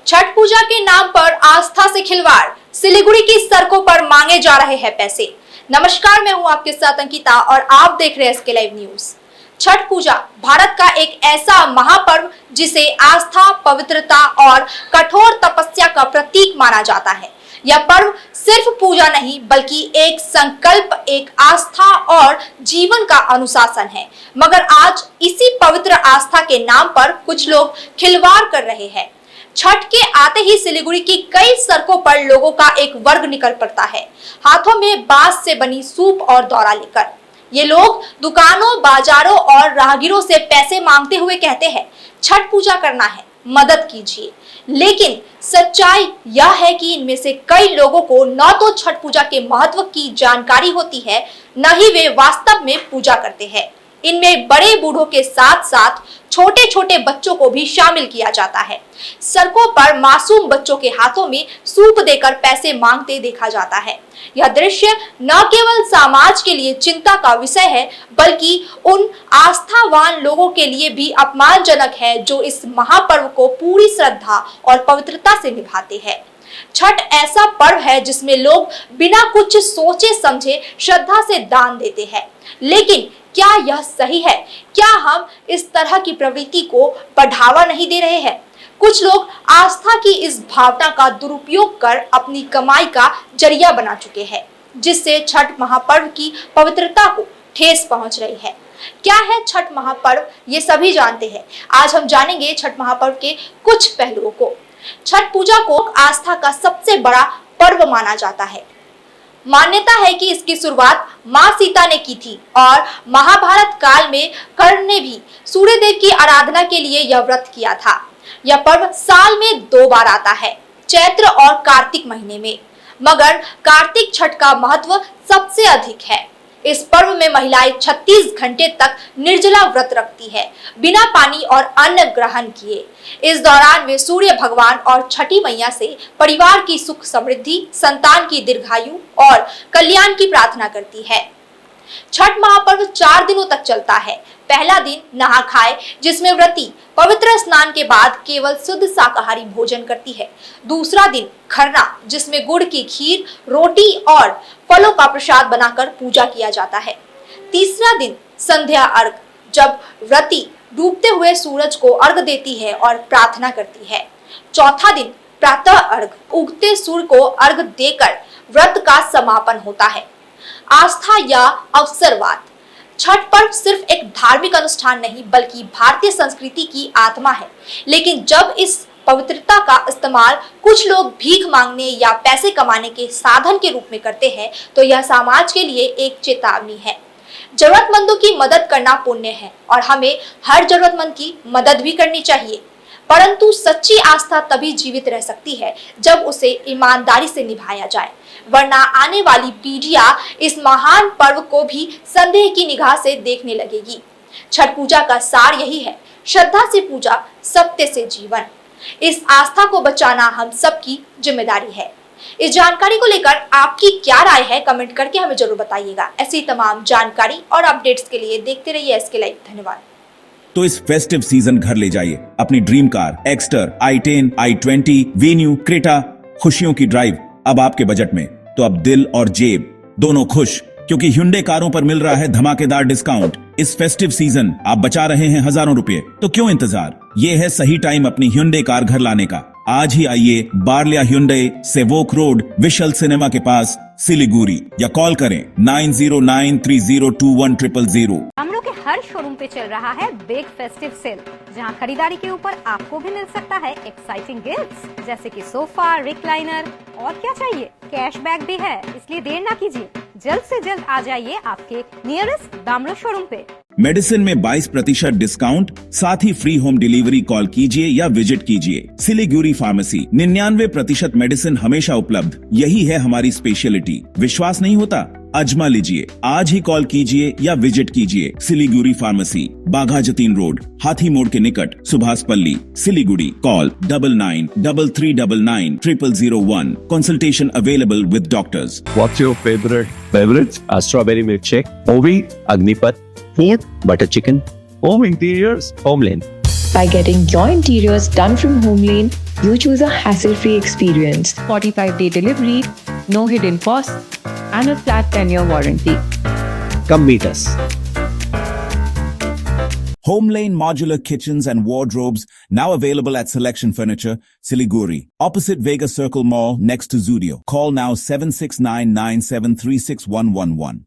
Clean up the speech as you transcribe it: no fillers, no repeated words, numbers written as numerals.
छठ पूजा के नाम पर आस्था से खिलवाड़, सिलीगुड़ी की सड़कों पर मांगे जा रहे हैं पैसे। नमस्कार, मैं हूं आपके साथ अंकिता और आप देख रहे हैं एसके लाइव न्यूज। छठ पूजा भारत का एक ऐसा महापर्व जिसे आस्था, पवित्रता और कठोर तपस्या का प्रतीक माना जाता है। यह पर्व सिर्फ पूजा नहीं बल्कि एक संकल्प, एक आस्था और जीवन का अनुशासन है। मगर आज इसी पवित्र आस्था के नाम पर कुछ लोग खिलवाड़ कर रहे हैं। छठ के आते ही सिलीगुड़ी की कई सड़कों पर लोगों का एक वर्ग निकल पड़ता है, हाथों में बांस से बनी सूप और दौरा लेकर। ये लोग दुकानों, बाजारों और राहगीरों से पैसे मांगते हुए कहते हैं, छठ पूजा करना है, मदद कीजिए। लेकिन सच्चाई यह है कि इनमें से कई लोगों को न तो छठ पूजा के महत्व की जानकारी होती है, न ही वे वास्तव में पूजा करते हैं। इनमें बड़े बूढ़ों के साथ साथ छोटे छोटे बच्चों को भी शामिल किया जाता है। सड़कों पर मासूम बच्चों के हाथों में सूप देकर पैसे मांगते देखा जाता है। यह दृश्य न केवल समाज के लिए चिंता का विषय है बल्कि उन आस्थावान लोगों के लिए भी अपमानजनक है जो इस महापर्व को पूरी श्रद्धा और पवित्रता से निभाते हैं। छठ ऐसा पर्व है जिसमें लोग बिना कुछ सोचे समझे श्रद्धा से दान देते हैं। लेकिन क्या यह सही है? क्या हम इस तरह की प्रवृत्ति को बढ़ावा नहीं दे रहे हैं? कुछ लोग आस्था की इस भावना का दुरुपयोग कर अपनी कमाई का जरिया बना चुके हैं, जिससे छठ महापर्व की पवित्रता को ठेस पहुंच रही है। क्या है छठ महापर्व, ये सभी जानते हैं। आज हम जानेंगे छठ महापर्व के कुछ पहलुओं को। छठ पूजा को आस्था का सबसे बड़ा पर्व माना जाता है। मान्यता है कि इसकी शुरुआत मां सीता ने की थी और महाभारत काल में कर्ण ने भी सूर्य देव की आराधना के लिए यह व्रत किया था। यह पर्व साल में 2 बार आता है, चैत्र और कार्तिक महीने में। मगर कार्तिक छठ का महत्व सबसे अधिक है। इस पर्व में महिलाएं 36 घंटे तक निर्जला व्रत रखती है, बिना पानी और अन्न ग्रहण किए। इस दौरान वे सूर्य भगवान और छठी मैया से परिवार की सुख समृद्धि, संतान की दीर्घायु और कल्याण की प्रार्थना करती है। छठ महापर्व 4 दिनों तक चलता है। पहला दिन नहा खाए, जिसमें व्रती पवित्र स्नान के बाद केवल शुद्ध शाकाहारी भोजन करती है। दूसरा दिन खरना, जिसमें गुड़ की खीर, रोटी और फलों का प्रसाद बनाकर पूजा किया जाता है। तीसरा दिन संध्या अर्घ, जब व्रती डूबते हुए सूरज को अर्घ देती है और प्रार्थना करती है। चौथा दिन प्रातः अर्घ, उगते सूर्य को अर्घ देकर व्रत का समापन होता है। आस्था या अवसरवाद। छठ पर्व सिर्फ एक धार्मिक अनुष्ठान नहीं बल्कि भारतीय संस्कृति की आत्मा है। लेकिन जब इस पवित्रता का इस्तेमाल कुछ लोग भीख मांगने या पैसे कमाने के साधन के रूप में करते हैं तो यह समाज के लिए एक चेतावनी है। जरूरतमंदों की मदद करना पुण्य है और हमें हर जरूरतमंद की मदद भी करनी चाहिए। परंतु सच्ची आस्था तभी जीवित रह सकती है जब उसे ईमानदारी से निभाया जाए, वरना आने वाली पीढ़ियां इस महान पर्व को भी संदेह की निगाह से देखने लगेगी। छठ पूजा का सार यही है, श्रद्धा से पूजा, सत्य से जीवन। इस आस्था को बचाना हम सबकी जिम्मेदारी है। इस जानकारी को लेकर आपकी क्या राय है, कमेंट करके हमें जरूर बताइएगा। ऐसी तमाम जानकारी और अपडेट्स के लिए देखते रहिए एसके लाइव। धन्यवाद। तो इस फेस्टिव सीजन घर ले जाइए अपनी dream car Exter, i10, i20, venue, Creta. खुशियों की ड्राइव अब आपके बजट में। तो अब दिल और जेब दोनों खुश, क्योंकि Hyundai कारों पर मिल रहा है धमाकेदार डिस्काउंट। इस फेस्टिव सीजन आप बचा रहे हैं हजारों रुपए, तो क्यों इंतजार? ये है सही टाइम अपनी Hyundai कार घर लाने का। आज ही आइए बारलिया Hyundai, सेवोक रोड, विशाल सिनेमा के पास, सिलीगुड़ी, या कॉल करें 9093021000। हमलों के हर शोरूम पे चल रहा है बिग फेस्टिव सेल, जहां खरीदारी के ऊपर आपको भी मिल सकता है एक्साइटिंग गिफ्ट्स, जैसे कि सोफा, रिक्लाइनर और क्या चाहिए, कैशबैक भी है। इसलिए देर ना कीजिए, जल्द से जल्द आ जाइए आपके नियरेस्ट दामलो शोरूम पे। मेडिसिन में 22% डिस्काउंट, साथ ही फ्री होम डिलीवरी। कॉल कीजिए या विजिट कीजिए सिलीगुड़ी फार्मेसी। 99% मेडिसिन हमेशा उपलब्ध, यही है हमारी स्पेशलिटी। विश्वास नहीं होता? आजमा लीजिए। आज ही कॉल कीजिए या विजिट कीजिए सिलीगुड़ी फार्मेसी, बाघा जतीन रोड, हाथी मोड़ के निकट, सुभाष पल्ली, Siliguri. Call 9933990001। Consultation available with doctors. What's your favorite beverage? A strawberry milkshake. Ovi, Agnipat. Yep. Butter chicken. Home interiors, Homeland. By getting your interiors done from Homelane, you choose a hassle-free experience. 45-day delivery, no hidden costs, and a flat 10-year warranty. Come meet us. Home Lane Modular Kitchens and Wardrobes now available at Selection Furniture, Siliguri, opposite Vega Circle Mall next to Zudio. Call now 7699736111.